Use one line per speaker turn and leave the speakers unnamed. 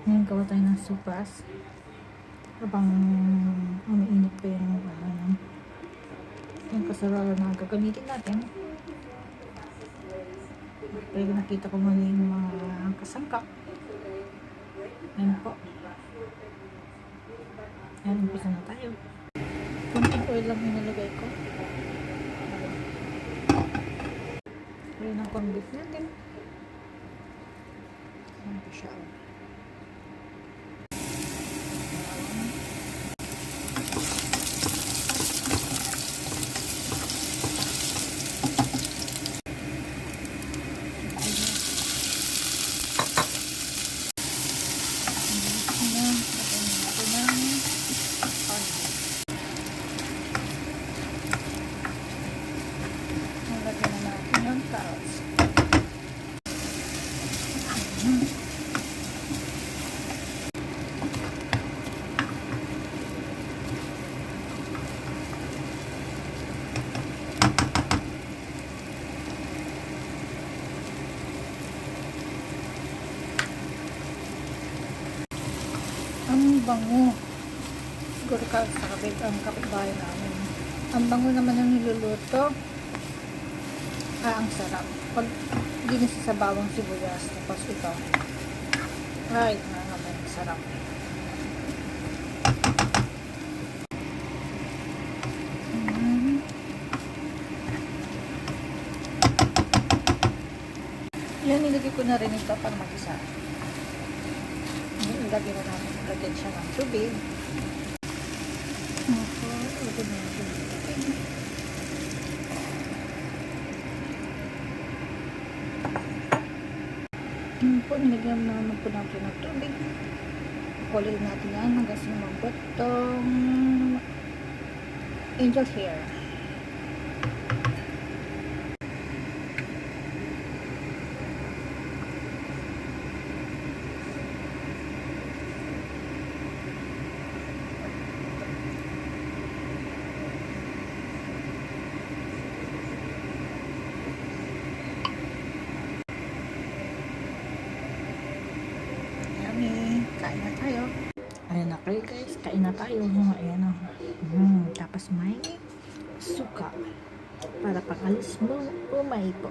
Ngayon gawa tayo ng supas. Habang umiinit pa yung kasarala na gagamitin natin. Pero nakita ko muna yung mga kasangkap. Yan po. Yan, umpisa na tayo. Kunting oil lang inilagay ko. Ayan ang corned beef natin. Yan po siya. Ang bango. Siguro ka sa ang kapitbahay namin. Ang bango naman ng niluluto. Ang sarap. Pag ginisa sa bawang sibuyas, tapos ito. Ay, naman, sarap. Yan, nilagay ko na rin ito para mag-isa. Ilagay na namin. Ilagay siya ng tubig. Ilagay na natin ng tubig. Po, nilagyan naman po natin ng tubig. Kulay natin yan hanggang sa lumambot itong angel hair. Kain na tayo. Ayan na kayo guys. Kain na tayo. Ayan o. Tapos may suka. Para pang alis mo. Umay po.